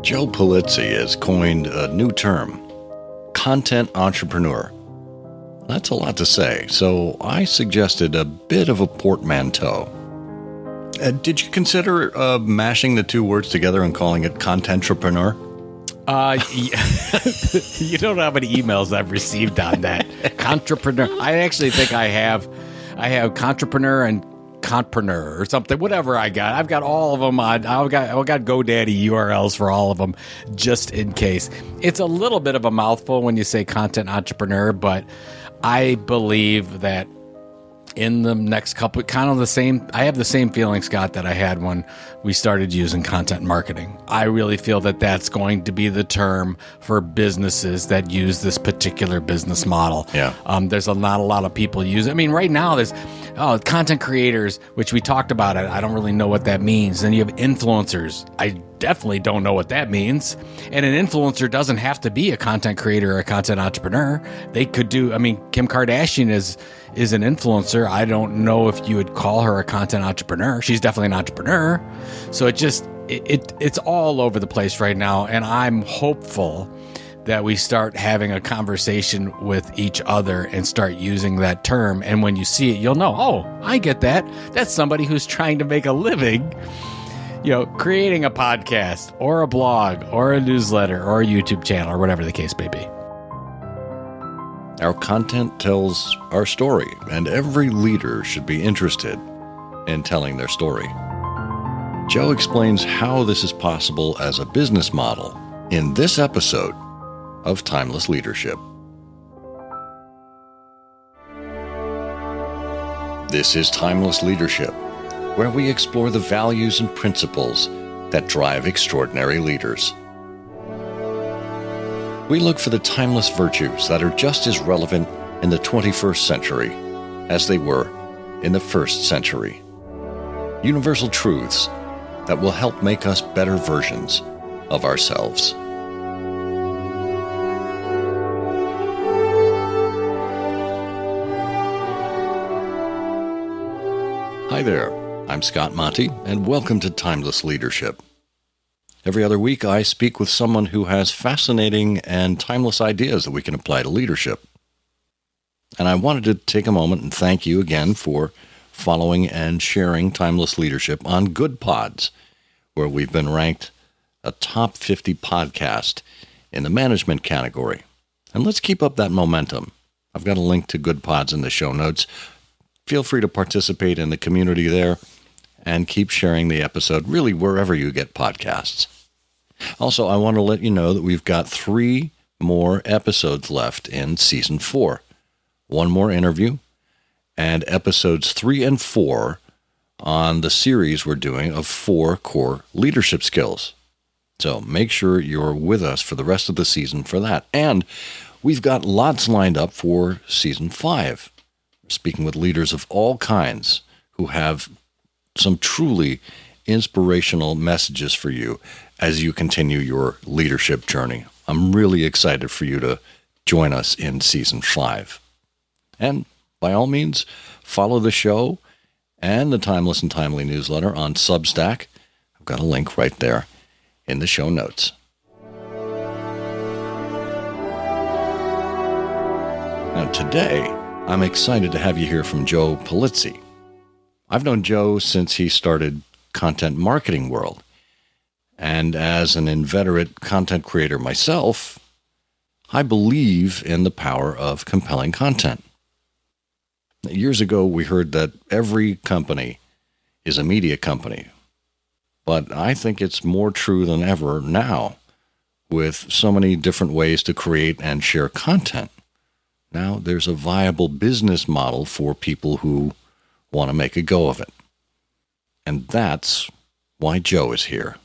Joe Pulizzi has coined a new term, content entrepreneur. That's a lot to say, so I suggested a bit of a portmanteau. Did you consider mashing the two words together and calling it contentrepreneur? You don't know how many emails I've received on that. Contrepreneur. I actually think I have contrepreneur and Contpreneur or something, whatever I got. I've got all of them on. I've got GoDaddy URLs for all of them just in case. It's a little bit of a mouthful when you say content entrepreneur, but I believe that in the next couple, I have the same feeling, Scott, that I had when we started using content marketing. I really feel that that's going to be the term for businesses that use this particular business model. Yeah. There's not a lot of people use it. I mean, right now there's content creators, which we talked about it. I don't really know what that means. Then you have influencers. I definitely don't know what that means. And an influencer doesn't have to be a content creator or a content entrepreneur. They could do, Kim Kardashian is an influencer. I don't know if you would call her a content entrepreneur. She's definitely an entrepreneur. So it's all over the place right now. And I'm hopeful that we start having a conversation with each other and start using that term. And when you see it, you'll know, oh, I get that. That's somebody who's trying to make a living, creating a podcast or a blog or a newsletter or a YouTube channel or whatever the case may be. Our content tells our story, and every leader should be interested in telling their story. Joe explains how this is possible as a business model in this episode of Timeless Leadership. This is Timeless Leadership, where we explore the values and principles that drive extraordinary leaders. We look for the timeless virtues that are just as relevant in the 21st century as they were in the first century. Universal truths that will help make us better versions of ourselves. Hi there, I'm Scott Monty, and welcome to Timeless Leadership. Every other week, I speak with someone who has fascinating and timeless ideas that we can apply to leadership. And I wanted to take a moment and thank you again for following and sharing Timeless Leadership on Good Pods, where we've been ranked a top 50 podcast in the management category. And let's keep up that momentum. I've got a link to Good Pods in the show notes. Feel free to participate in the community there and keep sharing the episode really wherever you get podcasts. Also, I want to let you know that we've got 3 more episodes left in Season 4. 1 more interview, and episodes 3 and 4 on the series we're doing of 4 core leadership skills. So make sure you're with us for the rest of the season for that. And we've got lots lined up for Season 5. We're speaking with leaders of all kinds who have some truly inspirational messages for you as you continue your leadership journey. I'm really excited for you to join us in Season 5. And by all means, follow the show and the Timeless and Timely newsletter on Substack. I've got a link right there in the show notes. Now today, I'm excited to have you hear from Joe Pulizzi. I've known Joe since he started Content Marketing World. And as an inveterate content creator myself, I believe in the power of compelling content. Years ago, we heard that every company is a media company. But I think it's more true than ever now, with so many different ways to create and share content. Now there's a viable business model for people who want to make a go of it. And that's why Joe is here.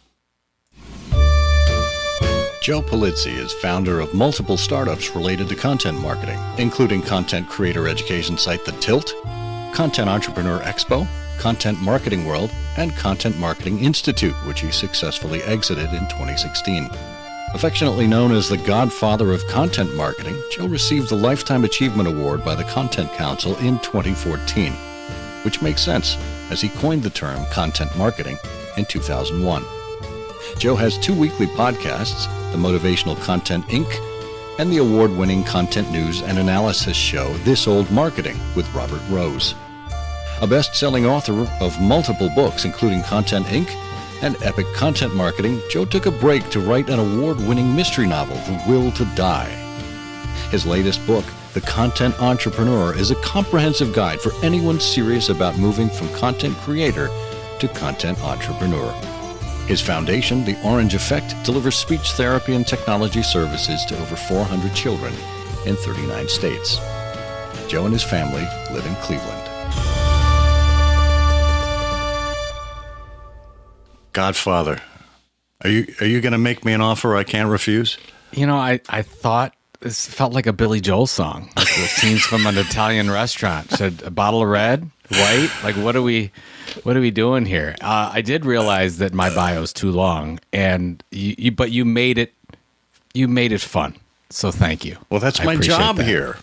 Joe Pulizzi is founder of multiple startups related to content marketing, including content creator education site The Tilt, Content Entrepreneur Expo, Content Marketing World, and Content Marketing Institute, which he successfully exited in 2016. Affectionately known as the godfather of content marketing, Joe received the Lifetime Achievement Award by the Content Council in 2014, which makes sense as he coined the term content marketing in 2001. Joe has 2 weekly podcasts, the Motivational Content Inc. and the award-winning content news and analysis show, This Old Marketing with Robert Rose. A best-selling author of multiple books, including Content Inc. and Epic Content Marketing, Joe took a break to write an award-winning mystery novel, The Will to Die. His latest book, The Content Entrepreneur, is a comprehensive guide for anyone serious about moving from content creator to content entrepreneur. His foundation, The Orange Effect, delivers speech therapy and technology services to over 400 children in 39 states. Joe and his family live in Cleveland. Godfather, are you going to make me an offer I can't refuse? I thought this felt like a Billy Joel song, like the scenes from an Italian restaurant. Said a bottle of red, white. Like, what are we doing here? I did realize that my bio is too long, and but you made it fun. So thank you. Well, that's my job here.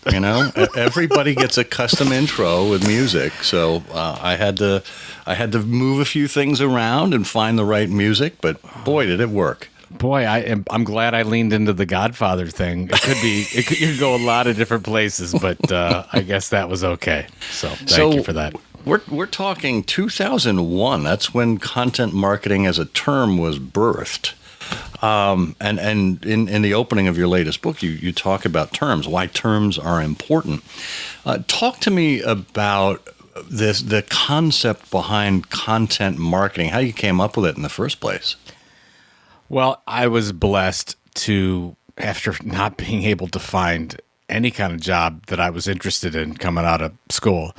Everybody gets a custom intro with music, so I had to move a few things around and find the right music. But boy, did it work! Boy, I'm glad I leaned into the Godfather thing. You could go a lot of different places, but I guess that was okay. So thank you for that. We're talking 2001. That's when content marketing as a term was birthed. And in the opening of your latest book, you talk about terms, why terms are important. Talk to me about the concept behind content marketing, how you came up with it in the first place. Well, I was blessed to, after not being able to find any kind of job that I was interested in coming out of school,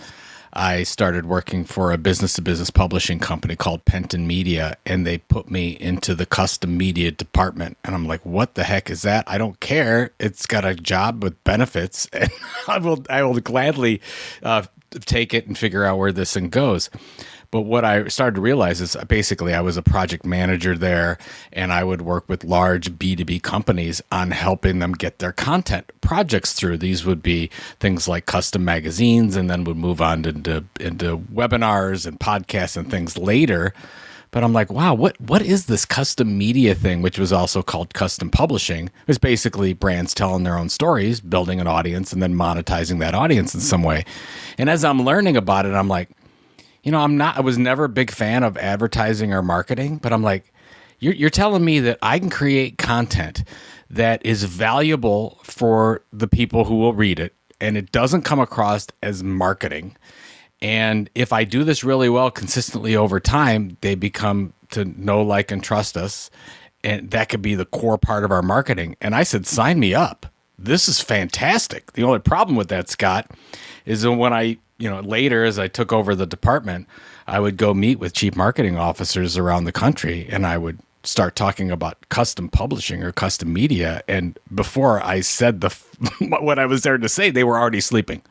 I started working for a business-to-business publishing company called Penton Media, and they put me into the custom media department. And I'm like, what the heck is that? I don't care. It's got a job with benefits, and I will gladly take it and figure out where this thing goes. But what I started to realize is basically I was a project manager there, and I would work with large B2B companies on helping them get their content projects through. These would be things like custom magazines, and then would move on into webinars and podcasts and things later. But I'm like, wow, what is this custom media thing, which was also called custom publishing? It was basically brands telling their own stories, building an audience, and then monetizing that audience in some way. And as I'm learning about it, I'm like, I was never a big fan of advertising or marketing, but I'm like, you're telling me that I can create content that is valuable for the people who will read it, and it doesn't come across as marketing. And if I do this really well consistently over time, they become to know, like, and trust us. And that could be the core part of our marketing. And I said, sign me up. This is fantastic. The only problem with that, Scott, is that when I later, as I took over the department, I would go meet with chief marketing officers around the country, and I would start talking about custom publishing or custom media. And before I said what I was there to say, they were already sleeping.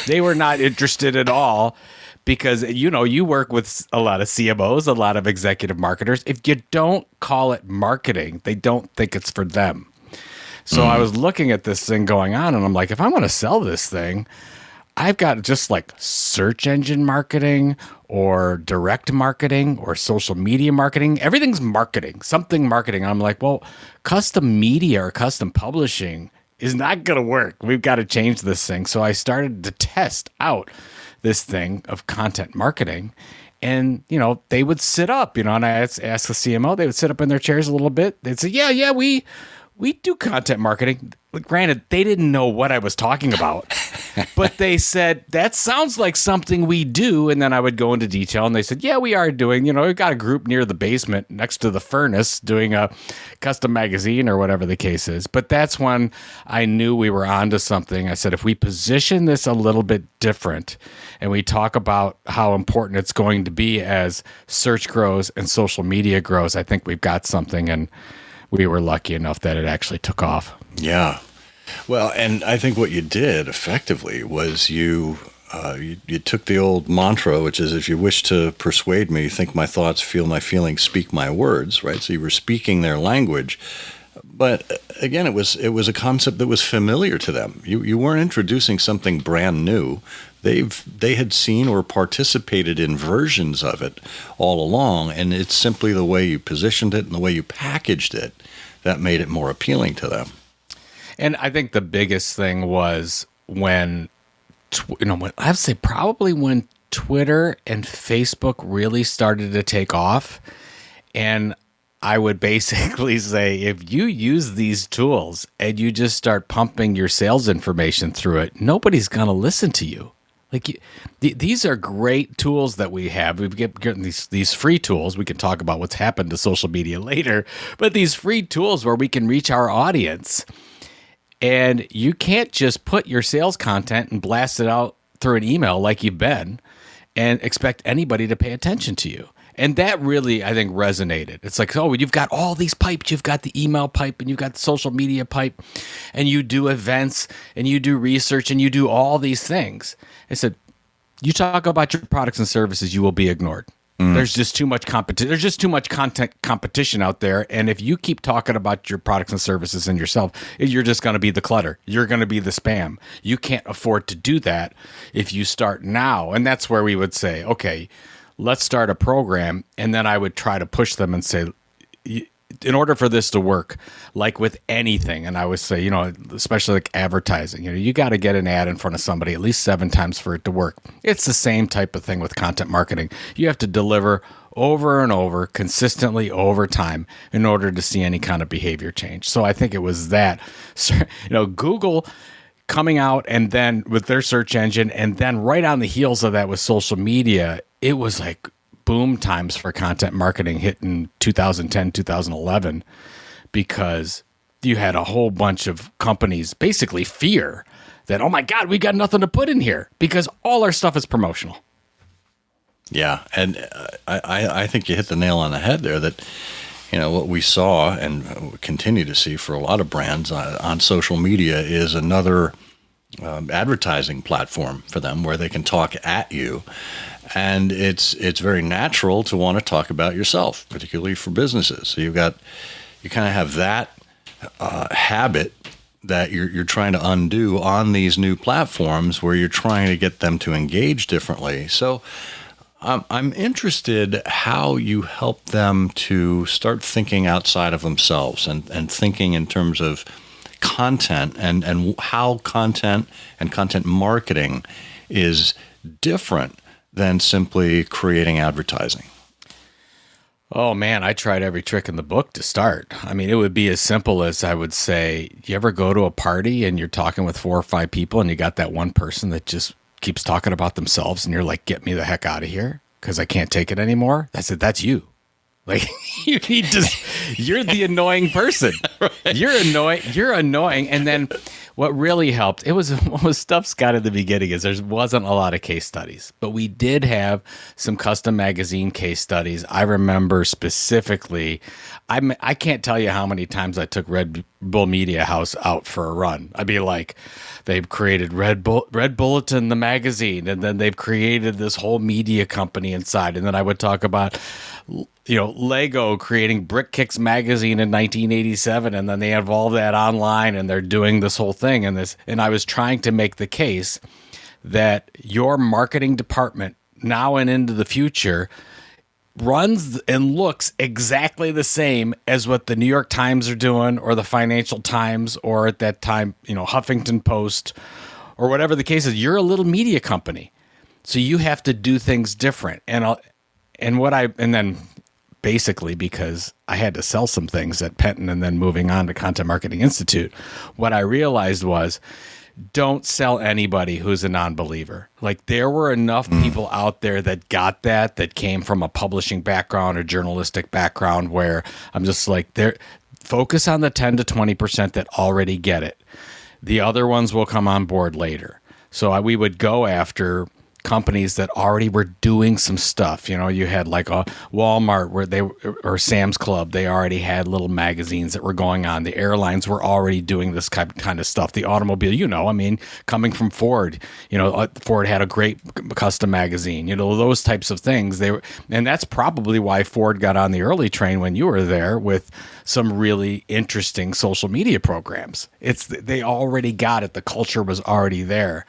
They were not interested at all, because you work with a lot of CMOs, a lot of executive marketers. If you don't call it marketing, they don't think it's for them. So I was looking at this thing going on, and I'm like, if I want to sell this thing, I've got just like search engine marketing or direct marketing or social media marketing. Everything's marketing, something marketing. I'm like, well, custom media or custom publishing is not going to work. We've got to change this thing. So I started to test out this thing of content marketing. And, they would sit up, and I asked the CMO, they would sit up in their chairs a little bit. They'd say, yeah, we do content marketing. Granted, they didn't know what I was talking about, but they said, that sounds like something we do. And then I would go into detail, and they said, yeah, we are doing, we've got a group near the basement next to the furnace doing a custom magazine or whatever the case is. But that's when I knew we were onto something. I said, if we position this a little bit different and we talk about how important it's going to be as search grows and social media grows, I think we've got something. And we were lucky enough that it actually took off. Yeah. Well, and I think what you did effectively was you took the old mantra, which is, if you wish to persuade me, think my thoughts, feel my feelings, speak my words, right? So you were speaking their language. But again, it was a concept that was familiar to them. You weren't introducing something brand new. They had seen or participated in versions of it all along, and it's simply the way you positioned it and the way you packaged it that made it more appealing to them. And I think the biggest thing was when, I would say probably when Twitter and Facebook really started to take off. And I would basically say, if you use these tools and you just start pumping your sales information through it, nobody's going to listen to you. Like these are great tools that we have. We've gotten these free tools. We can talk about what's happened to social media later, but these free tools where we can reach our audience. And you can't just put your sales content and blast it out through an email like you've been and expect anybody to pay attention to you. And that really, I think, resonated. It's like, oh, you've got all these pipes. You've got the email pipe and you've got the social media pipe and you do events and you do research and you do all these things. I said, you talk about your products and services, you will be ignored. There's just too much competition. There's just too much content competition out there. And if you keep talking about your products and services and yourself, you're just going to be the clutter. You're going to be the spam. You can't afford to do that if you start now. And that's where we would say, okay, let's start a program. And then I would try to push them and say, in order for this to work, like with anything, and I would say, especially like advertising, you got to get an ad in front of somebody at least 7 times for it to work. It's the same type of thing with content marketing. You have to deliver over and over, consistently over time in order to see any kind of behavior change. So I think it was that, Google coming out and then with their search engine, and then right on the heels of that with social media, it was like boom times for content marketing hit in 2010, 2011, because you had a whole bunch of companies basically fear that, oh my God, we got nothing to put in here because all our stuff is promotional. Yeah. And I think you hit the nail on the head there that, what we saw and continue to see for a lot of brands on social media is another advertising platform for them where they can talk at you. And it's very natural to want to talk about yourself, particularly for businesses. So you kind of have that habit that you're trying to undo on these new platforms where you're trying to get them to engage differently. So I'm interested how you help them to start thinking outside of themselves and thinking in terms of content and how content and content marketing is different than simply creating advertising. Oh man, I tried every trick in the book to start. I mean, it would be as simple as I would say, you ever go to a party and you're talking with 4 or 5 people and you got that one person that just keeps talking about themselves and you're like, get me the heck out of here because I can't take it anymore? That's you. Like you're the annoying person. Right. You're annoying. And then what really helped, what was tough, Scott, at the beginning is there wasn't a lot of case studies, but we did have some custom magazine case studies. I remember specifically, I can't tell you how many times I took Red Bull Media House out for a run. I'd be like, they've created Red Bulletin, the magazine, and then they've created this whole media company inside. And then I would talk about, Lego creating Brick Kicks magazine in 1987, and then they evolved that online, and they're doing this whole thing. And I was trying to make the case that your marketing department now and into the future runs and looks exactly the same as what the New York Times are doing, or the Financial Times, or at that time, Huffington Post, or whatever the case is. You're a little media company, so you have to do things different. And then basically, because I had to sell some things at Penton and then moving on to Content Marketing Institute, what I realized was, don't sell anybody who's a non-believer. Like, there were enough people out there that got that came from a publishing background or journalistic background, where I'm just like, focus on the 10 to 20% that already get it. The other ones will come on board later. So we would go after companies that already were doing some stuff. You know, you had like a Walmart or Sam's Club. They already had little magazines that were going on. The airlines were already doing this kind of stuff. The automobile, I mean, coming from Ford, Ford had a great custom magazine, those types of things. And that's probably why Ford got on the early train when you were there with some really interesting social media programs. They already got it. The culture was already there.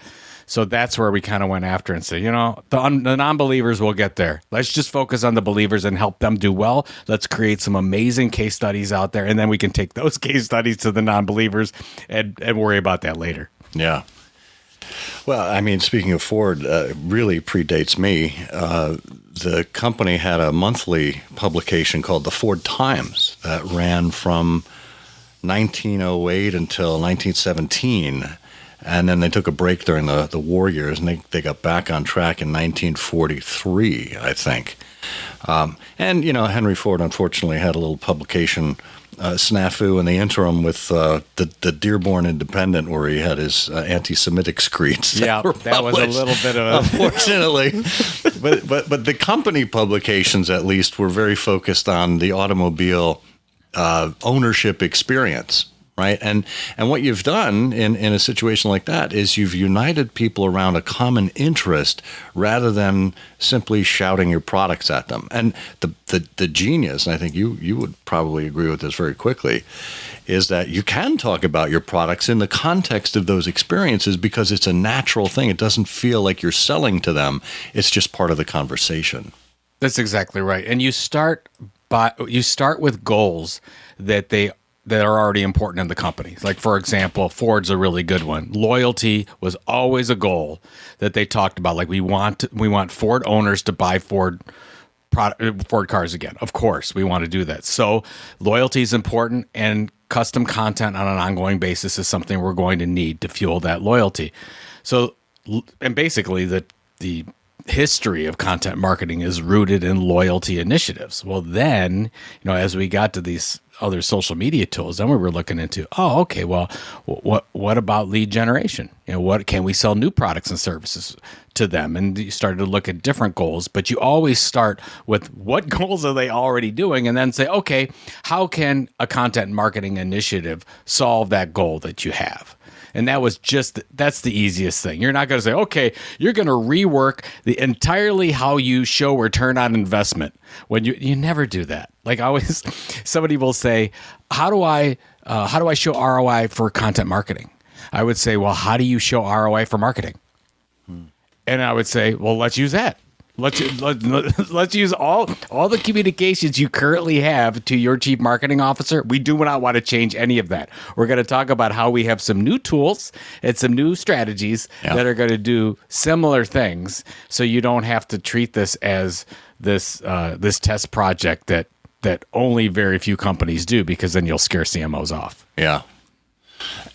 So that's where we kind of went after and said, the non-believers will get there. Let's just focus on the believers and help them do well. Let's create some amazing case studies out there, and then we can take those case studies to the non-believers and worry about that later. Yeah. Well, I mean, speaking of Ford, really predates me. The company had a monthly publication called the Ford Times that ran from 1908 until 1917. And then they took a break during the war years, and they got back on track in 1943, I think. And Henry Ford unfortunately had a little publication snafu in the interim with the Dearborn Independent, where he had his anti-Semitic screeds. Yeah, that was a little bit of unfortunately. but the company publications, at least, were very focused on the automobile ownership experience. Right. And what you've done in a situation like that is you've united people around a common interest rather than simply shouting your products at them. And the genius, and I think you would probably agree with this very quickly, is that you can talk about your products in the context of those experiences because it's a natural thing. It doesn't feel like you're selling to them. It's just part of the conversation. That's exactly right. And you start with goals that are already important in the company. Like, for example, Ford's a really good one. Loyalty was always a goal that they talked about. Like, we want Ford owners to buy Ford cars again. Of course, we want to do that. So loyalty is important, and custom content on an ongoing basis is something we're going to need to fuel that loyalty. So, and basically the history of content marketing is rooted in loyalty initiatives. Well, then, as we got to these other social media tools, then we were looking into, what about lead generation? What can we sell new products and services to them? And you started to look at different goals, but you always start with what goals are they already doing, and then say, okay, how can a content marketing initiative solve that goal that you have? And that's the easiest thing. You're not going to say, okay, you're going to rework the entirely how you show return on investment. When you never do that. Like, always, somebody will say, how do I show ROI for content marketing? I would say, well, how do you show ROI for marketing? And I would say, well, let's use that. Let's use all the communications you currently have to your chief marketing officer. We do not want to change any of that. We're going to talk about how we have some new tools and some new strategies that are going to do similar things, so you don't have to treat this as this test project that only very few companies do, because then you'll scare CMOs off. Yeah.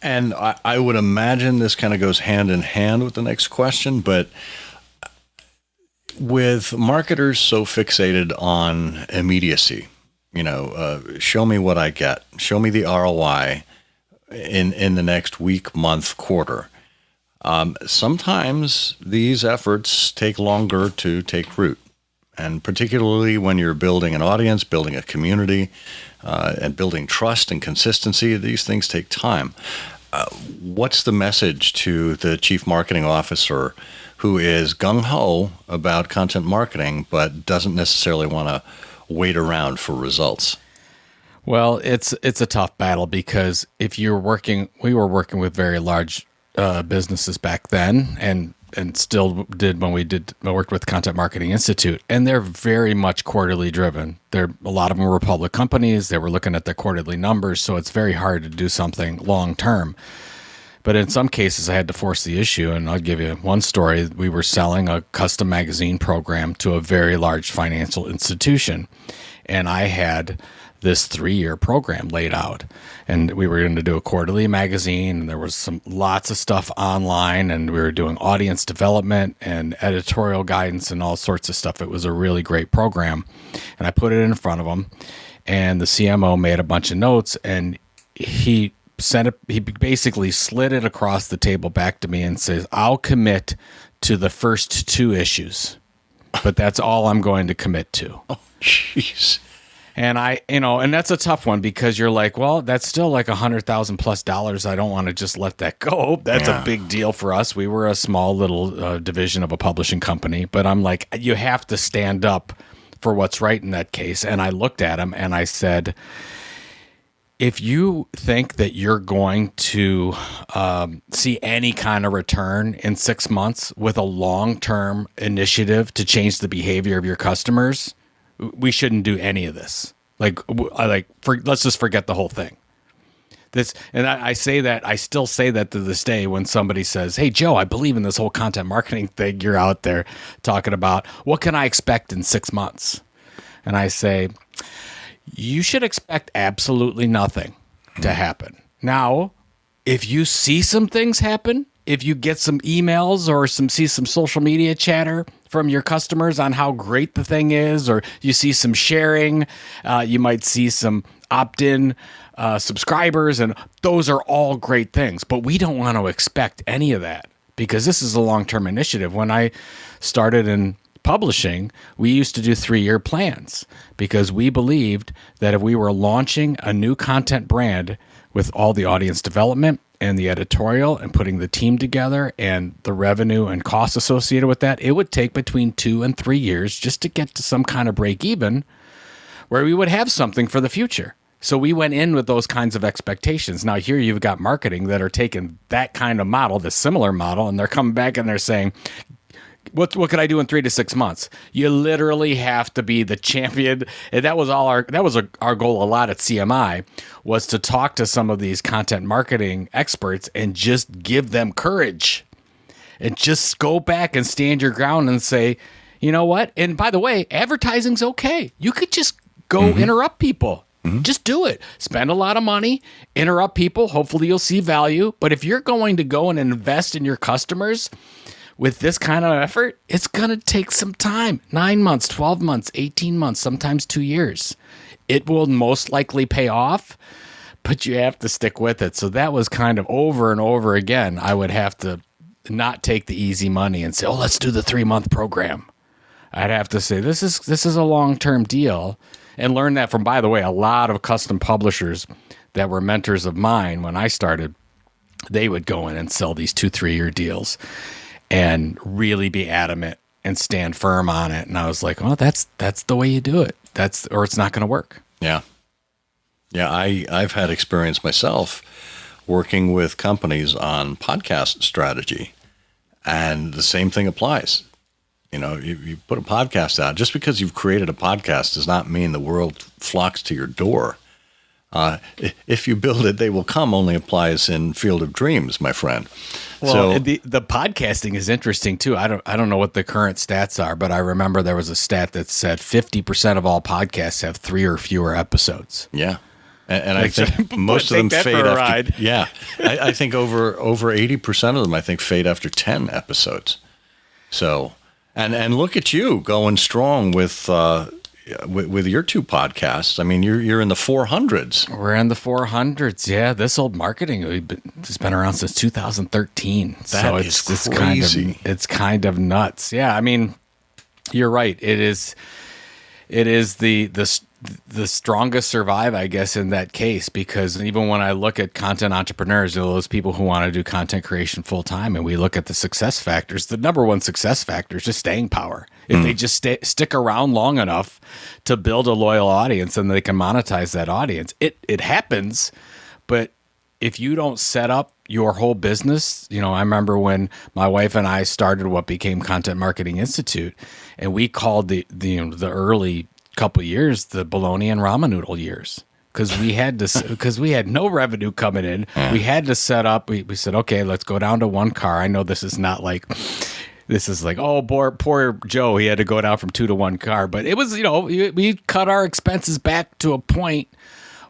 And I would imagine this kind of goes hand in hand with the next question, but with marketers so fixated on immediacy, show me what I get, show me the ROI in the next week, month, quarter. Sometimes these efforts take longer to take root. And particularly when you're building an audience, building a community, and building trust and consistency, these things take time. What's the message to the chief marketing officer who is gung-ho about content marketing but doesn't necessarily want to wait around for results? Well, it's a tough battle, because we were working with very large businesses back then, and still did when I worked with Content Marketing Institute, and they're very much quarterly driven. A lot of them were public companies. They were looking at their quarterly numbers, so it's very hard to do something long term. But in some cases, I had to force the issue, and I'll give you one story. We were selling a custom magazine program to a very large financial institution, and I had this 3-year program laid out, and we were going to do a quarterly magazine, and there was lots of stuff online, and we were doing audience development and editorial guidance and all sorts of stuff. It was a really great program, and I put it in front of him, and the CMO made a bunch of notes, and he basically slid it across the table back to me and says, I'll commit to the first 2 issues, but that's all I'm going to commit to. Oh, jeez. And and that's a tough one because you're like, well, that's still like $100,000+ I don't want to just let that go. That's a big deal for us. We were a small little division of a publishing company, but I'm like, you have to stand up for what's right in that case. And I looked at him and I said, if you think that you're going to see any kind of return in 6 months with a long-term initiative to change the behavior of your customers, we shouldn't do any of this. Let's just forget the whole thing. I say that, I still say that to this day when somebody says, hey, Joe, I believe in this whole content marketing thing you're out there talking about. What can I expect in 6 months? And I say, you should expect absolutely nothing to happen. Now, if you see some things happen, if you get some emails or see some social media chatter from your customers on how great the thing is, or you see some sharing, you might see some opt-in subscribers, and those are all great things. But we don't want to expect any of that because this is a long-term initiative. When I started in publishing, we used to do 3-year plans because we believed that if we were launching a new content brand with all the audience development and the editorial and putting the team together and the revenue and costs associated with that, it would take between 2 and 3 years just to get to some kind of break even where we would have something for the future. So we went in with those kinds of expectations. Now here you've got marketing that are taking that kind of model, the similar model, and they're coming back and they're saying, what could I do in 3 to 6 months? You literally have to be the champion. And that was our goal a lot at CMI, was to talk to some of these content marketing experts and just give them courage and just go back and stand your ground and say, you know what? And by the way, advertising's okay. You could just go interrupt people. Just do it. Spend a lot of money, interrupt people. Hopefully you'll see value. But if you're going to go and invest in your customers with this kind of effort, it's going to take some time. 9 months, 12 months, 18 months, sometimes 2 years. It will most likely pay off, but you have to stick with it. So that was kind of over and over again. I would have to not take the easy money and say, oh, let's do the 3-month program. I'd have to say, this is a long-term deal, and learn that from, by the way, a lot of custom publishers that were mentors of mine when I started. They would go in and sell these 2-3 year deals and really be adamant and stand firm on it. And I was like, well, that's the way you do it. Or it's not going to work. Yeah. Yeah. I've had experience myself working with companies on podcast strategy, and the same thing applies. You know, you put a podcast out. Just because you've created a podcast does not mean the world flocks to your door. If you build it, they will come only applies in Field of Dreams, my friend. Well, so the podcasting is interesting too. I don't know what the current stats are, but I remember there was a stat that said 50% of all podcasts have 3 or fewer episodes. Yeah. And I think most of them fade after. Yeah. I think over 80% of them, I think, fade after 10 episodes. So, and look at you going strong with your 2 podcasts. I mean, you're in the 400s. We're in the 400s. Yeah, this old marketing has been around since 2013. That is crazy. It's kind of nuts. Yeah, I mean, you're right. It is the strongest survive, I guess, in that case, because even when I look at content entrepreneurs, those people who want to do content creation full time, and we look at the success factors, the number one success factor is just staying power. If they just stick around long enough to build a loyal audience, and they can monetize that audience, it happens. But if you don't set up your whole business, I remember when my wife and I started what became Content Marketing Institute, and we called the early couple years the bologna and ramen noodle years, because we had no revenue coming in. We had to set up. We said, okay, let's go down to 1 car. I know this is like, oh, poor Joe, he had to go down from 2 to 1 car, but it was, we cut our expenses back to a point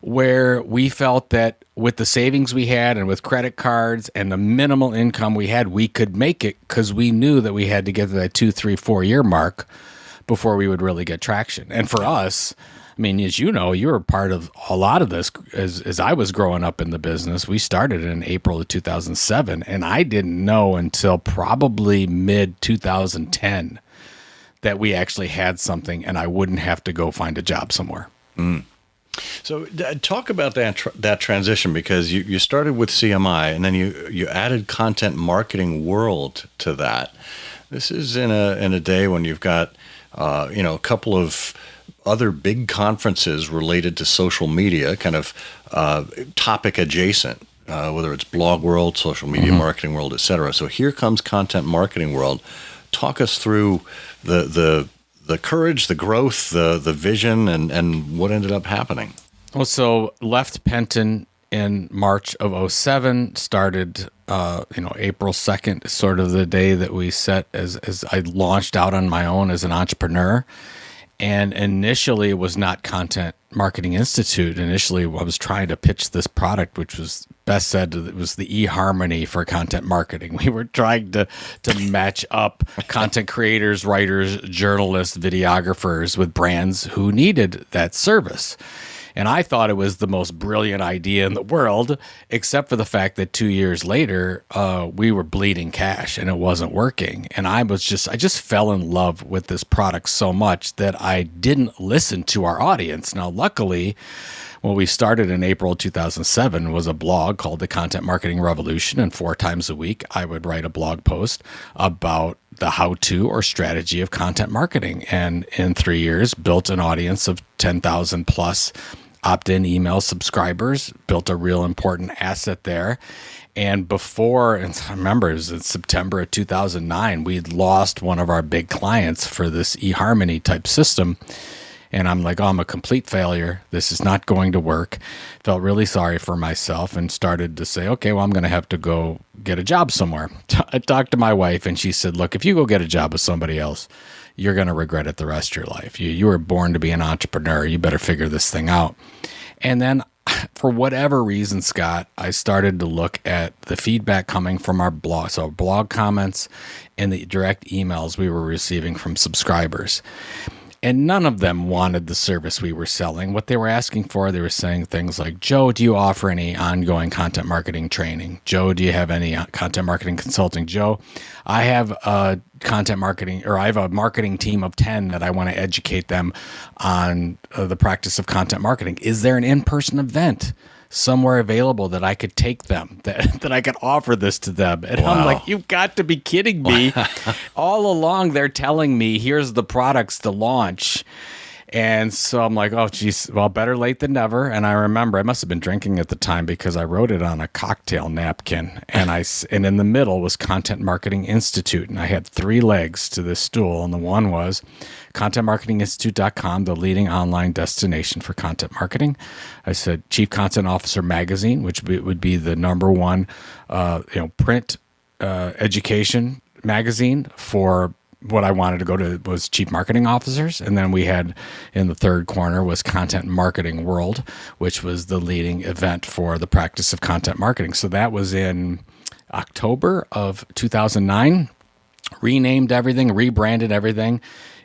where we felt that with the savings we had and with credit cards and the minimal income we had, we could make it, because we knew that we had to get to that 2, 3, 4 year mark before we would really get traction. And for us, I mean, as you know, you were part of a lot of this as I was growing up in the business. We started in April of 2007, and I didn't know until probably mid 2010 that we actually had something and I wouldn't have to go find a job somewhere. So talk about that transition, because you started with CMI and then you added content marketing world to that. This is in a day when you've got a couple of other big conferences related to social media, kind of topic adjacent, whether it's blog world, social media marketing world, et cetera. So here comes content marketing world. Talk us through the courage, the growth, the vision, and what ended up happening. Well, so left Penton in March of 2007, started, April 2nd, sort of the day that we set as I launched out on my own as an entrepreneur. And initially it was not Content Marketing Institute. Initially I was trying to pitch this product, which was best said, it was the eHarmony for content marketing. We were trying to match up content creators, writers, journalists, videographers with brands who needed that service. And I thought it was the most brilliant idea in the world, except for the fact that 2 years later, we were bleeding cash and it wasn't working. And I just fell in love with this product so much that I didn't listen to our audience. Now, luckily, what we started in April 2007 was a blog called The Content Marketing Revolution. And 4 times a week, I would write a blog post about the how-to or strategy of content marketing. And in 3 years, built an audience of 10,000 plus opt-in email subscribers, built a real important asset there. And I remember it was in September of 2009, we'd lost one of our big clients for this eHarmony type system. And I'm like, oh, I'm a complete failure. This is not going to work. Felt really sorry for myself and started to say, okay, well, I'm going to have to go get a job somewhere. I talked to my wife and she said, look, if you go get a job with somebody else, you're going to regret it the rest of your life. You were born to be an entrepreneur. You better figure this thing out. And then for whatever reason, Scott, I started to look at the feedback coming from our blog. So blog comments and the direct emails we were receiving from subscribers. And none of them wanted the service we were selling. What they were asking for, they were saying things like, Joe, do you offer any ongoing content marketing training? Joe, do you have any content marketing consulting? Joe, I have a marketing team of 10 that I want to educate them on the practice of content marketing. Is there an in-person event somewhere available that I could take them, that I could offer this to them? And wow. I'm like, you've got to be kidding me. All along, they're telling me, here's the products to launch. And so I'm like, oh, geez, well, better late than never. And I remember I must have been drinking at the time because I wrote it on a cocktail napkin. And in the middle was Content Marketing Institute. And I had 3 legs to this stool. And the one was contentmarketinginstitute.com, the leading online destination for content marketing. I said Chief Content Officer Magazine, which would be the number one print education magazine for what I wanted to go to was chief marketing officers. And then we had in the third corner was Content Marketing World, which was the leading event for the practice of content marketing. So that was in October of 2009, renamed everything, rebranded everything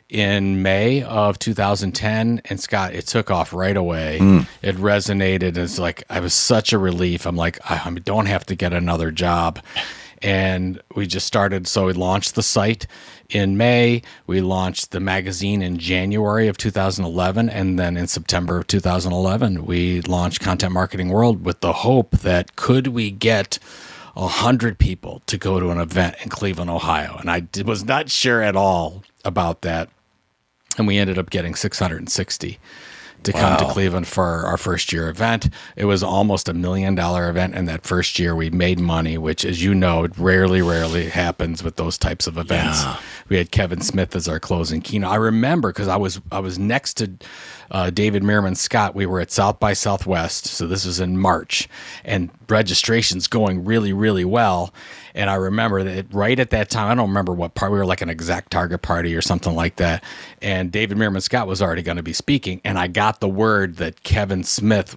in May of 2010. And Scott, it took off right away. It resonated. It's like, I was such a relief. I'm like, I don't have to get another job. And we just started. So we launched the site in May. We launched the magazine in January of 2011. And then in September of 2011, we launched Content Marketing World with the hope that could we get 100 people to go to an event in Cleveland, Ohio. And I was not sure at all about that. And we ended up getting 660 to come to Cleveland for our first year event. It was almost $1 million event. And that first year we made money, which, as you know, rarely happens with those types of events. Yeah. We had Kevin Smith as our closing keynote. I remember because I was next to David Meerman Scott. We were at South by Southwest. So this was in March, and registration's going really, really well. And I remember that right at that time, I don't remember what part, we were like an exact target party or something like that. And David Meerman Scott was already going to be speaking. And I got the word that Kevin Smith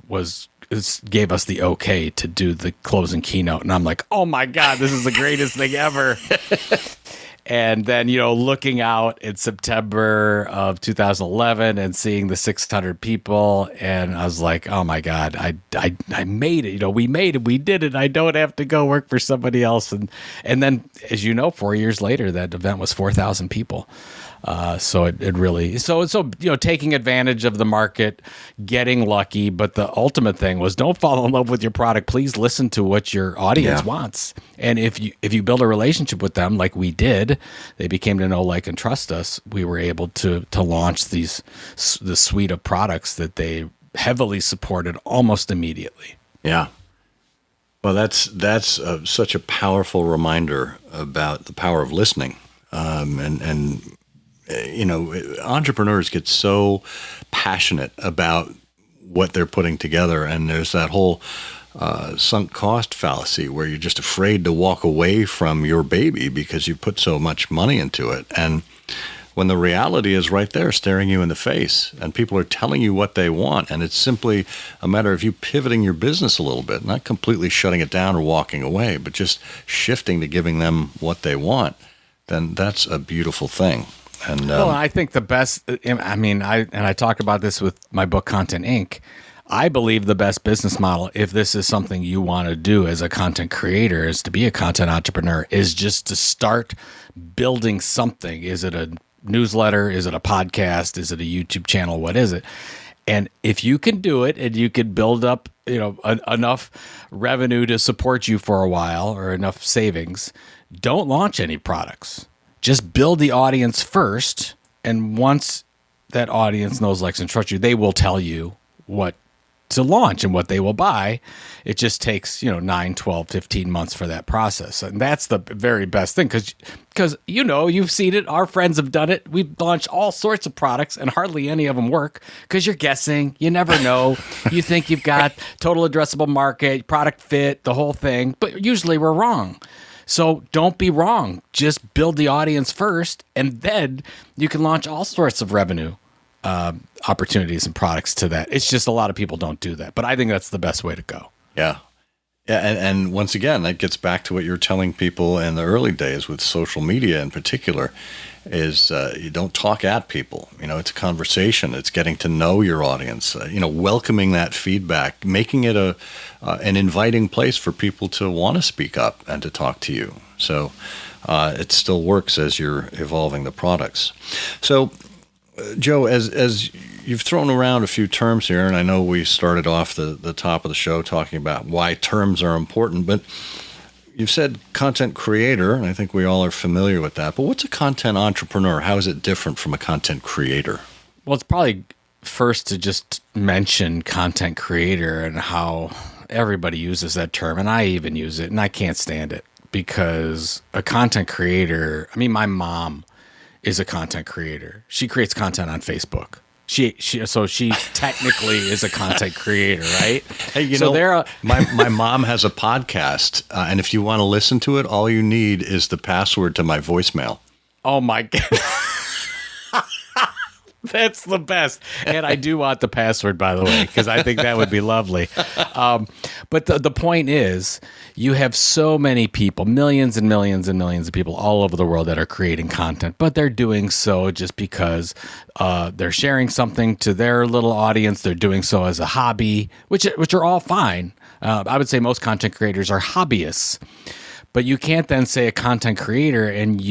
gave us the okay to do the closing keynote. And I'm like, oh my God, this is the greatest thing ever. And then, looking out in September of 2011 and seeing the 600 people, and I was like, oh my God, I made it. We made it. We did it. I don't have to go work for somebody else. And then, as you know, 4 years later, that event was 4,000 people. So it really, taking advantage of the market, getting lucky. But the ultimate thing was, don't fall in love with your product. Please listen to what your audience wants. And if you build a relationship with them, like we did, they became to know, like, and trust us. We were able to launch the suite of products that they heavily supported almost immediately. Yeah. Well, that's such a powerful reminder about the power of listening. Entrepreneurs get so passionate about what they're putting together, and there's that whole sunk cost fallacy where you're just afraid to walk away from your baby because you put so much money into it. And when the reality is right there staring you in the face, and people are telling you what they want, and it's simply a matter of you pivoting your business a little bit, not completely shutting it down or walking away, but just shifting to giving them what they want, then that's a beautiful thing. And I think the best, I talk about this with my book, Content Inc. I believe the best business model, if this is something you want to do as a content creator, is to be a content entrepreneur, is just to start building something. Is it a newsletter? Is it a podcast? Is it a YouTube channel? What is it? And if you can do it and you can build up, enough revenue to support you for a while, or enough savings, don't launch any products. Just build the audience first, and once that audience knows, likes, and trusts you, they will tell you what to launch and what they will buy. It just takes, 9, 12, 15 months for that process. And that's the very best thing, because you've seen it. Our friends have done it. We've launched all sorts of products, and hardly any of them work because you're guessing. You never know. You think you've got total addressable market, product fit, the whole thing, but usually we're wrong. So don't be wrong. Just build the audience first, and then you can launch all sorts of revenue opportunities and products to that. It's just a lot of people don't do that, but I think that's the best way to go. Yeah. And once again, that gets back to what you're telling people in the early days with social media in particular, is you don't talk at people. It's a conversation. It's getting to know your audience, welcoming that feedback, making it an inviting place for people to want to speak up and to talk to you. So it still works as you're evolving the products. So, Joe, as you've thrown around a few terms here, and I know we started off the top of the show talking about why terms are important, but you've said content creator, and I think we all are familiar with that. But what's a content entrepreneur? How is it different from a content creator? Well, it's probably first to just mention content creator and how everybody uses that term, and I even use it, and I can't stand it, because a content creator, my mom is a content creator. She creates content on Facebook. She technically is a content creator, right? Hey, my mom has a podcast, and if you want to listen to it, all you need is the password to my voicemail. Oh my God. That's the best. And I do want the password, by the way, because I think that would be lovely. But the point is, you have so many people, millions and millions and millions of people all over the world that are creating content, but they're doing so just because they're sharing something to their little audience. They're doing so as a hobby, which are all fine. I would say most content creators are hobbyists. But you can't then say a content creator and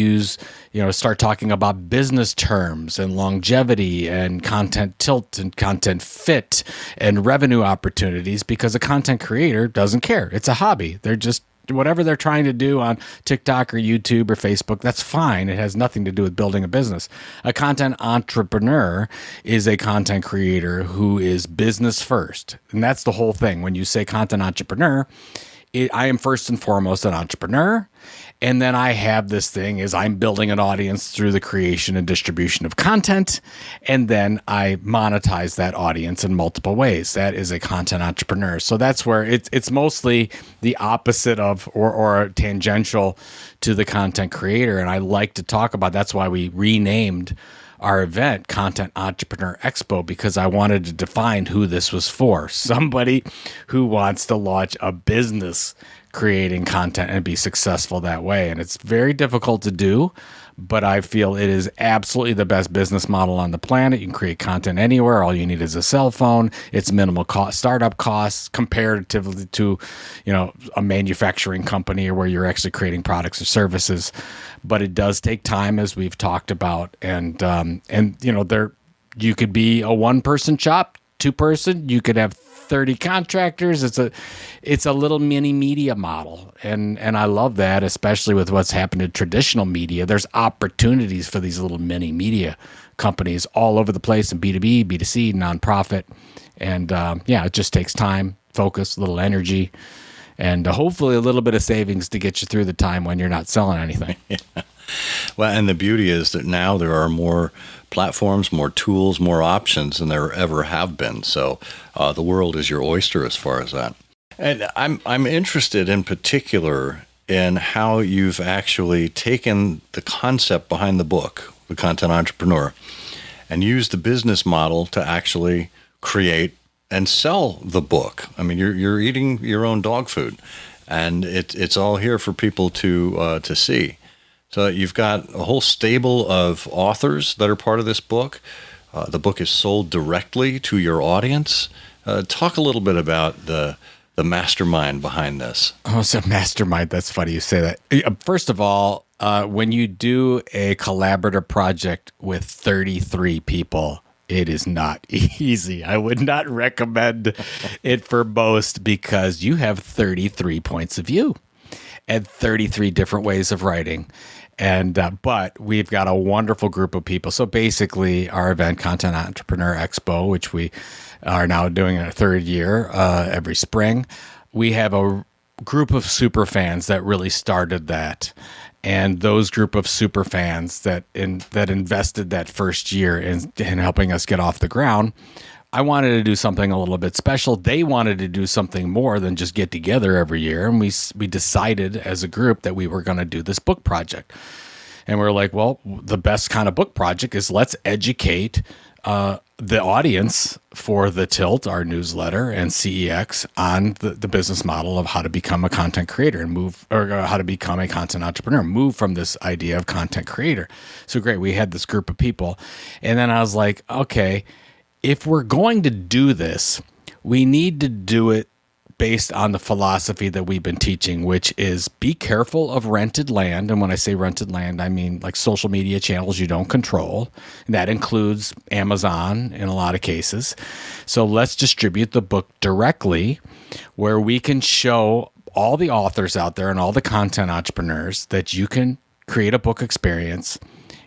start talking about business terms and longevity and content tilt and content fit and revenue opportunities, because a content creator doesn't care. It's a hobby. They're just, whatever they're trying to do on TikTok or YouTube or Facebook, that's fine. It has nothing to do with building a business. A content entrepreneur is a content creator who is business first. And that's the whole thing. When you say content entrepreneur, I am first and foremost an entrepreneur, and then I have this thing is I'm building an audience through the creation and distribution of content, and then I monetize that audience in multiple ways. That is a content entrepreneur. So that's where it's mostly the opposite of or tangential to the content creator, and I like to talk about. That's why we renamed our event Content Entrepreneur Expo, because I wanted to define who this was for. Somebody who wants to launch a business creating content and be successful that way. And it's very difficult to do, but I feel it is absolutely the best business model on the planet. You can create content anywhere. All you need is a cell phone. It's minimal cost, startup costs comparatively to, a manufacturing company or where you're actually creating products or services. But it does take time, as we've talked about. And you could be a 1-person shop, 2-person. You could have 30 contractors. It's a little mini media model. And I love that, especially with what's happened in traditional media. There's opportunities for these little mini media companies all over the place in B2B, B2C, nonprofit. And it just takes time, focus, a little energy, and hopefully a little bit of savings to get you through the time when you're not selling anything. Yeah. Well, and the beauty is that now there are more platforms, more tools, more options than there ever have been. So the world is your oyster as far as that. And I'm interested in particular in how you've actually taken the concept behind the book, The Content Entrepreneur, and used the business model to actually create and sell the book. I mean, you're eating your own dog food, and it's all here for people to see. So you've got a whole stable of authors that are part of this book. The book is sold directly to your audience. Talk a little bit about the mastermind behind this. Oh, so mastermind. That's funny you say that. First of all, when you do a collaborative project with 33 people, it is not easy. I would not recommend it for most, because you have 33 points of view and 33 different ways of writing. And but we've got a wonderful group of people. So basically, our event, Content Entrepreneur Expo, which we are now doing in our 3rd year every spring, we have a group of super fans that really started that. And those group of super fans that invested that first year in helping us get off the ground, I wanted to do something a little bit special. They wanted to do something more than just get together every year. And we decided as a group that we were going to do this book project. And we're like, well, the best kind of book project is let's educate the audience for The Tilt, our newsletter, and CEX on the business model of how to become a content creator and how to become a content entrepreneur, move from this idea of content creator. So great. We had this group of people. And then I was like, okay, if we're going to do this, we need to do it based on the philosophy that we've been teaching, which is be careful of rented land. And when I say rented land, I mean like social media channels you don't control. And that includes Amazon in a lot of cases. So let's distribute the book directly, where we can show all the authors out there and all the content entrepreneurs that you can create a book experience,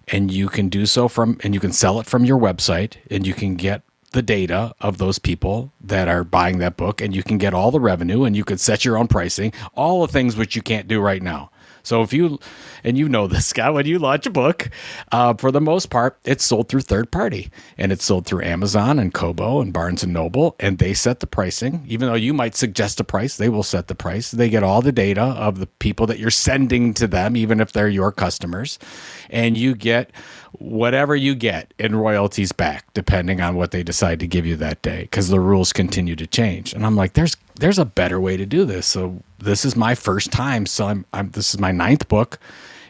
and you can do so and you can sell it from your website, and you can get the data of those people that are buying that book, and you can get all the revenue, and you could set your own pricing, all the things which you can't do right now. So if you, and you know this, Scott, when you launch a book, for the most part, it's sold through third party, and it's sold through Amazon and Kobo and Barnes and Noble, and they set the pricing. Even though you might suggest a price, they will set the price. They get all the data of the people that you're sending to them, even if they're your customers, and you get whatever you get in royalties back, depending on what they decide to give you that day, because the rules continue to change. And I'm like, there's a better way to do this. So this is my first time. So this is my 9th book,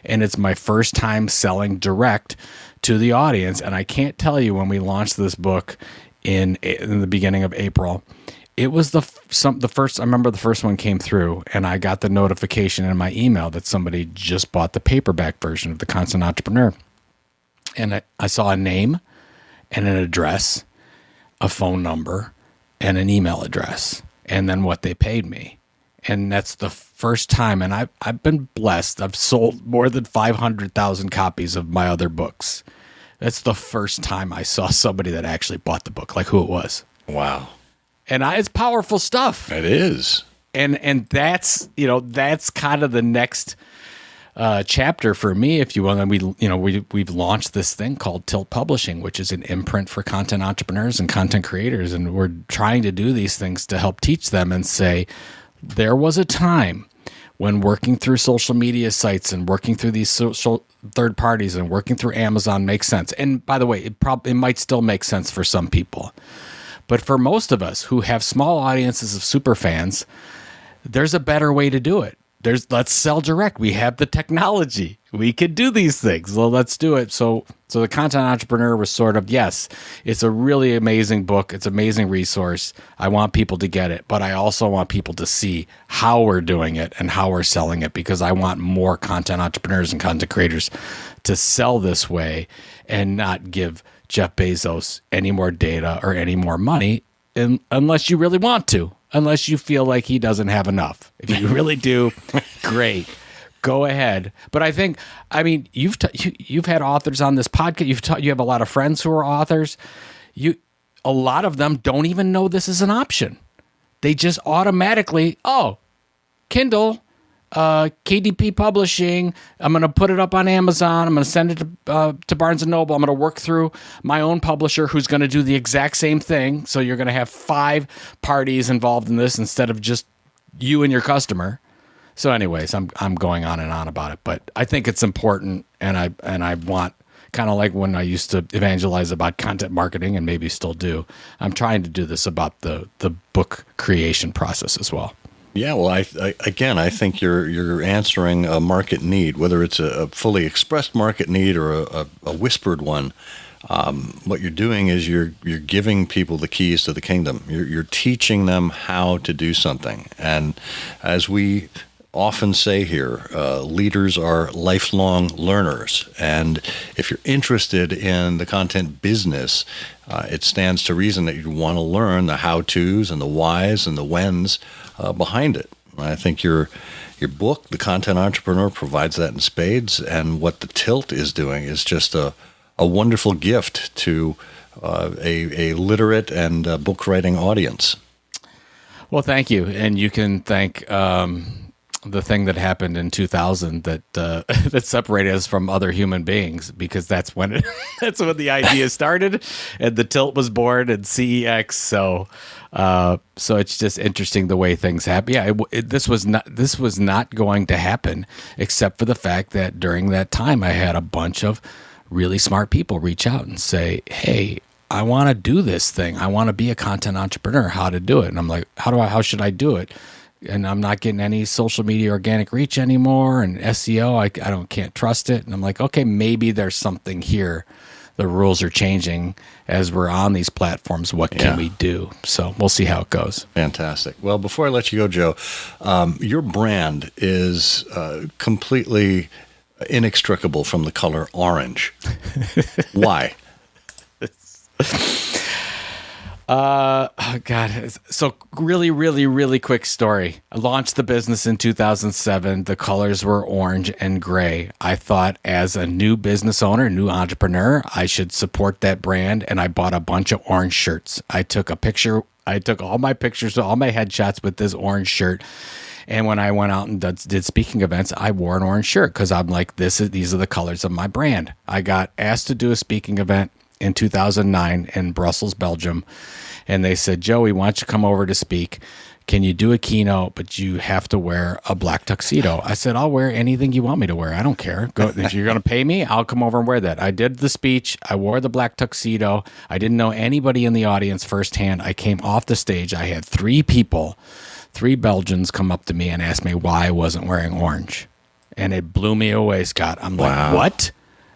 and it's my first time selling direct to the audience. And I can't tell you, when we launched this book in the beginning of April, it was the first. I remember the first one came through, and I got the notification in my email that somebody just bought the paperback version of The Content Entrepreneur. And I saw a name and an address, a phone number, and an email address, and then what they paid me. And that's the first time. And I've been blessed. I've sold more than 500,000 copies of my other books. That's the first time I saw somebody that actually bought the book, like who it was. Wow. And it's powerful stuff. It is. And that's, that's kind of the next chapter for me, if you will. And we've launched this thing called Tilt Publishing, which is an imprint for content entrepreneurs and content creators. And we're trying to do these things to help teach them and say, there was a time when working through social media sites and working through these social third parties and working through Amazon makes sense. And by the way, it might still make sense for some people. But for most of us who have small audiences of super fans, there's a better way to do it. Let's sell direct. We have the technology. We can do these things. Well, let's do it. So the Content Entrepreneur was sort of, yes, it's a really amazing book. It's an amazing resource. I want people to get it, but I also want people to see how we're doing it and how we're selling it, because I want more content entrepreneurs and content creators to sell this way and not give Jeff Bezos any more data or any more money, unless you really want to. Unless you feel like he doesn't have enough. If you really do, great, go ahead. But I mean, you've had authors on this podcast. You have a lot of friends who are authors. A lot of them don't even know this is an option. They just automatically, Kindle, KDP Publishing. I'm going to put it up on Amazon. I'm going to send it to Barnes & Noble. I'm going to work through my own publisher who's going to do the exact same thing. So you're going to have 5 parties involved in this instead of just you and your customer. So anyways, I'm going on and on about it, but I think it's important, and I want, kind of like when I used to evangelize about content marketing, and maybe still do, I'm trying to do this about the book creation process as well. Yeah, well, I think you're answering a market need, whether it's a fully expressed market need or a whispered one. What you're doing is you're giving people the keys to the kingdom. You're teaching them how to do something. And as we often say here, leaders are lifelong learners. And if you're interested in the content business, it stands to reason that you want to learn the how-tos and the whys and the whens behind it. I think your book, The Content Entrepreneur, provides that in spades. And what The Tilt is doing is just a wonderful gift to a literate and book writing audience. Well, thank you. And you can thank the thing that happened in 2000 that that separated us from other human beings, because that's when the idea started, and The Tilt was born, and CEX. So it's just interesting the way things happen. Yeah, this was not going to happen, except for the fact that during that time I had a bunch of really smart people reach out and say, "Hey, I want to do this thing. I want to be a content entrepreneur. How to do it?" And I'm like, how should I do it? And I'm not getting any social media organic reach anymore, and SEO, I can't trust it. And I'm like, okay, maybe there's something here. The rules are changing as we're on these platforms. What can we do? So we'll see how it goes. Fantastic. Well, before I let you go, Joe, your brand is completely inextricable from the color orange. Why? Oh God. So really, really, really quick story. I launched the business in 2007. The colors were orange and gray. I thought, as a new business owner, new entrepreneur, I should support that brand. And I bought a bunch of orange shirts. I took all my pictures, all my headshots with this orange shirt. And when I went out and did speaking events, I wore an orange shirt because I'm like, these are the colors of my brand. I got asked to do a speaking event in 2009 in Brussels, Belgium. And they said, "Joey, why don't you come over to speak? Can you do a keynote, but you have to wear a black tuxedo?" I said, "I'll wear anything you want me to wear. I don't care. If you're going to pay me, I'll come over and wear that." I did the speech. I wore the black tuxedo. I didn't know anybody in the audience firsthand. I came off the stage. I had 3 Belgians come up to me and ask me why I wasn't wearing orange. And it blew me away, Scott. I'm like, what?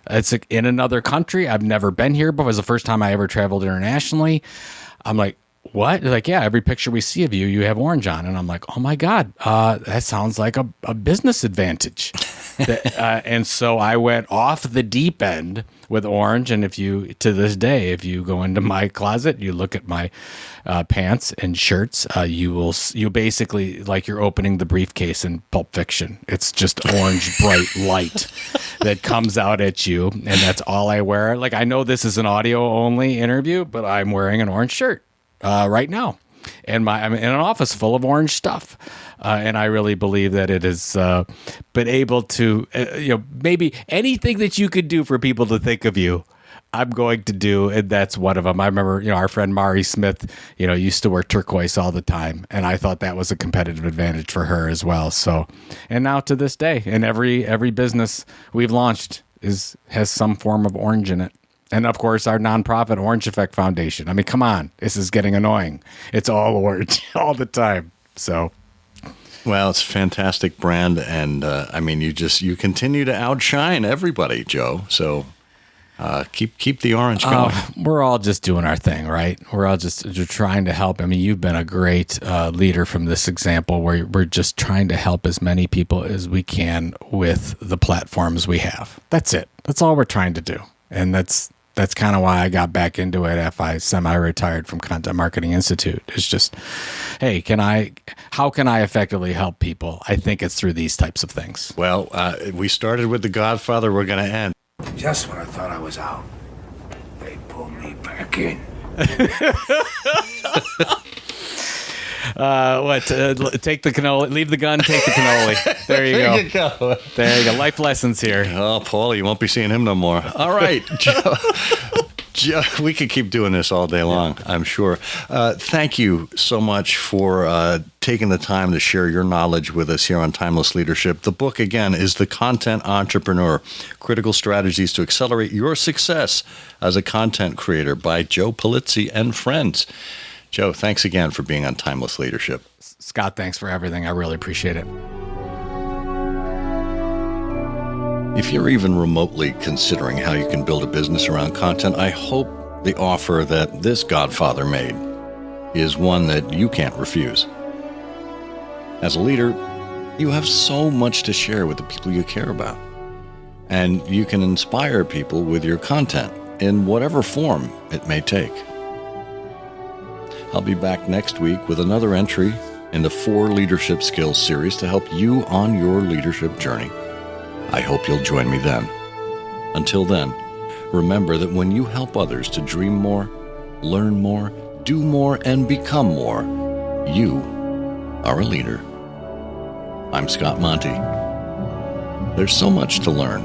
It's in another country. I've never been here before. It was the first time I ever traveled internationally. I'm like, what? They're like, yeah, every picture we see of you, you have orange on. And I'm like, oh my God, that sounds like a business advantage. And so I went off the deep end with orange. And to this day, if you go into my closet, you look at my pants and shirts, you basically, like you're opening the briefcase in Pulp Fiction. It's just orange, bright light that comes out at you. And that's all I wear. Like, I know this is an audio only interview, but I'm wearing an orange shirt right now. And I'm in an office full of orange stuff. And I really believe that it has been able to, maybe anything that you could do for people to think of you, I'm going to do. And that's one of them. I remember, our friend Mari Smith, used to wear turquoise all the time. And I thought that was a competitive advantage for her as well. So, and now to this day, and every business we've launched has some form of orange in it. And of course, our nonprofit Orange Effect Foundation. I mean, come on, this is getting annoying. It's all orange all the time. So, Well, it's a fantastic brand, and I mean, you continue to outshine everybody, Joe. So keep the orange going. We're all just doing our thing, right? We're all just trying to help. I mean, you've been a great leader from this example where we're just trying to help as many people as we can with the platforms we have. That's it. That's all we're trying to do. And that's kind of why I got back into it after I semi-retired from Content Marketing Institute. It's just, hey, how can I effectively help people? I think it's through these types of things. Well, we started with The Godfather. We're going to end. Just when I thought I was out, they pulled me back in. Take the cannoli, leave the gun, take the cannoli. There you go. There you go. Life lessons here. Oh, Paul, you won't be seeing him no more. All right, Joe, we could keep doing this all day long, I'm sure. Thank you so much for taking the time to share your knowledge with us here on Timeless Leadership. The book, again, is The Content Entrepreneur, Critical Strategies to Accelerate Your Success as a Content Creator by Joe Pulizzi and friends. Joe, thanks again for being on Timeless Leadership. Scott, thanks for everything. I really appreciate it. If you're even remotely considering how you can build a business around content, I hope the offer that this Godfather made is one that you can't refuse. As a leader, you have so much to share with the people you care about. And you can inspire people with your content in whatever form it may take. I'll be back next week with another entry in the 4 Leadership Skills series to help you on your leadership journey. I hope you'll join me then. Until then, remember that when you help others to dream more, learn more, do more, and become more, you are a leader. I'm Scott Monty. There's so much to learn